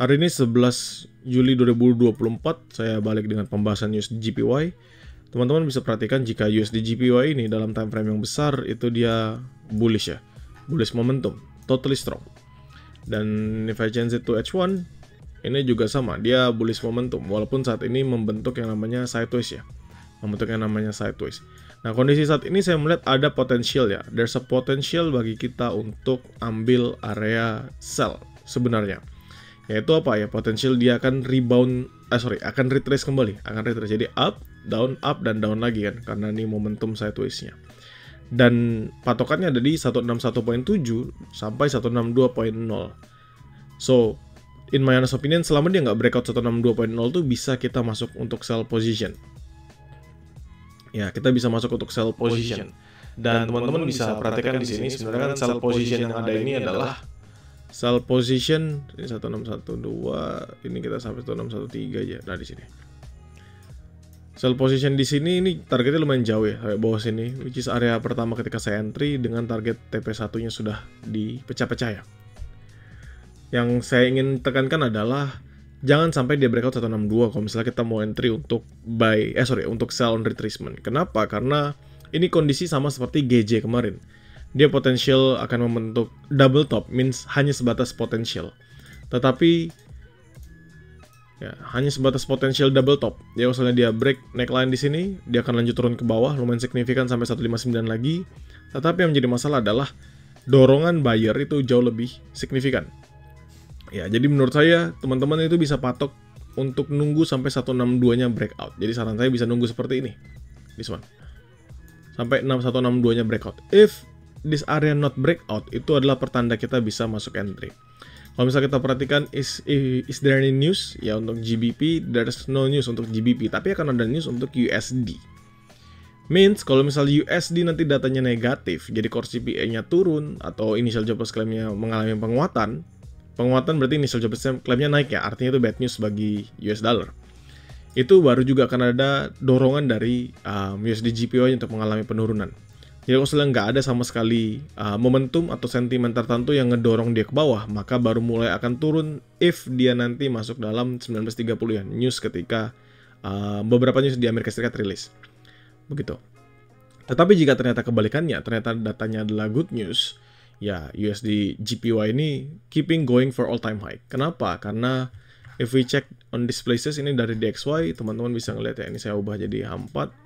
Hari ini 11 Juli 2024, saya balik dengan pembahasan USD JPY. Teman-teman bisa perhatikan jika USD JPY ini dalam time frame yang besar, itu dia bullish ya. Bullish momentum, totally strong. Dan if I change it to H1, ini juga sama, dia bullish momentum. Walaupun saat ini membentuk yang namanya sideways ya. Membentuk yang namanya sideways. Nah, kondisi saat ini saya melihat ada potensial ya. There's a potential bagi kita untuk ambil area sell sebenarnya. Yaitu apa ya? Potensial dia akan rebound, akan retrace kembali. Akan retrace, jadi up, dan down lagi kan. Karena ini momentum sideways-nya. Dan patokannya ada di 161.7 sampai 162.0. So, in my honest opinion, selama dia nggak breakout 162.0 tuh bisa kita masuk untuk sell position. Ya, kita bisa masuk untuk sell position. Dan teman-teman bisa perhatikan di sini sebenarnya kan sell position yang ada ini adalah sell position ini 1612, ini kita sampai 1613 aja. Nah, di sini. Sell position di sini ini targetnya lumayan jauh ya, sampai bawah sini, which is area pertama ketika saya entry dengan target TP1-nya sudah dipecah-pecah ya. Yang saya ingin tekankan adalah jangan sampai dia breakout 162 kalau misalnya kita mau entry untuk untuk sell on retracement. Kenapa? Karena ini kondisi sama seperti GJ kemarin. Dia potensial akan membentuk double top, means hanya sebatas potensial. Tetapi ya, hanya sebatas potensial double top. Ya, misalnya dia break neckline di sini, dia akan lanjut turun ke bawah lumayan signifikan sampai 159 lagi. Tetapi yang menjadi masalah adalah dorongan buyer itu jauh lebih signifikan. Ya, jadi menurut saya teman-teman itu bisa patok untuk nunggu sampai 162-nya breakout. Jadi saran saya bisa nunggu seperti ini. This one. Sampai 162-nya breakout. If this area not breakout, itu adalah pertanda kita bisa masuk entry. Kalau misalnya kita perhatikan, is there any news? Ya, untuk GBP, there's no news untuk GBP. Tapi akan ada news untuk USD. Means, kalau misalnya USD nanti datanya negatif, jadi core CPI-nya turun, atau initial jobless claim-nya mengalami penguatan. Penguatan berarti initial jobless claim-nya naik ya, artinya itu bad news bagi US dollar. Itu baru juga akan ada dorongan dari USD JPY untuk mengalami penurunan. Jadi kalau misalnya nggak ada sama sekali momentum atau sentimen tertentu yang ngedorong dia ke bawah, maka baru mulai akan turun if dia nanti masuk dalam 1930 ya, news ketika beberapa news di Amerika Serikat rilis. Begitu. Tetapi jika ternyata kebalikannya, ternyata datanya adalah good news, ya USD JPY ini keeping going for all time high. Kenapa? Karena if we check on these places, ini dari DXY, teman-teman bisa ngeliat ya, ini saya ubah jadi H4.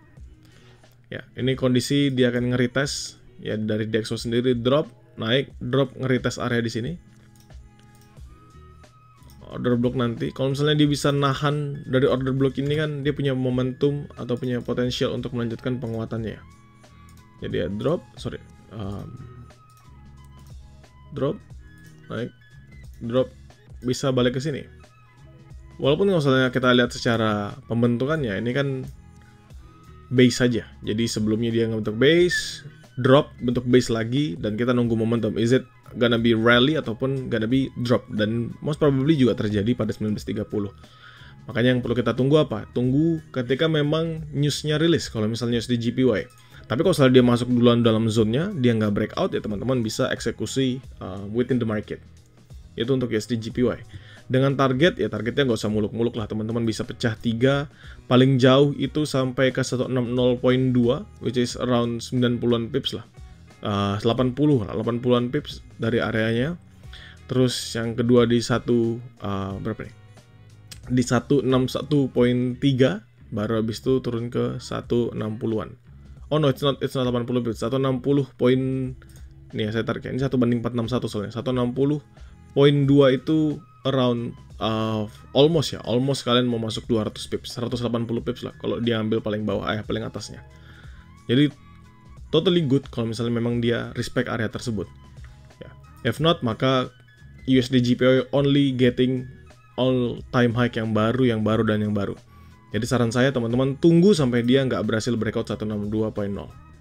Ya, ini kondisi dia akan nge-retest ya, dari DXY sendiri drop, naik, drop, nge-retest area di sini. Order block nanti, kalau misalnya dia bisa nahan dari order block ini kan dia punya momentum atau punya potensial untuk melanjutkan penguatannya ya. Jadi ya drop, drop, naik, drop, bisa balik ke sini. Walaupun kalau misalnya kita lihat secara pembentukannya, ini kan base saja. Jadi sebelumnya dia ngebentuk base, drop, bentuk base lagi, dan kita nunggu momentum. Is it gonna be rally ataupun gonna be drop? Dan most probably juga terjadi pada 1930. Makanya yang perlu kita tunggu apa? Tunggu ketika memang newsnya rilis. Kalau misalnya USD JPY. Tapi kalau misalnya dia masuk duluan dalam zone-nya, dia nggak breakout ya teman-teman bisa eksekusi within the market. Itu untuk USD JPY. Dengan target, ya targetnya nggak usah muluk-muluk lah, teman-teman bisa pecah 3, paling jauh itu sampai ke 160.2, which is around 90-an pips lah, 80-an pips dari areanya. Terus yang kedua di berapa nih? Di 161.3, baru habis itu turun ke 160-an. Oh no, it's not 80 pips, 160 poin, nih saya tarik ya, ini 1/461 soalnya, 160.2 itu around almost kalian mau masuk 200 pips, 180 pips lah kalau dia ambil paling bawah, paling atasnya. Jadi totally good kalau misalnya memang dia respect area tersebut. Ya. If not, maka USD JPY only getting all time high yang baru. Jadi saran saya teman-teman tunggu sampai dia nggak berhasil breakout 162.0.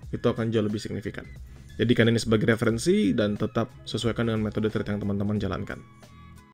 Itu akan jauh lebih signifikan. Jadikan ini sebagai referensi dan tetap sesuaikan dengan metode trade yang teman-teman jalankan.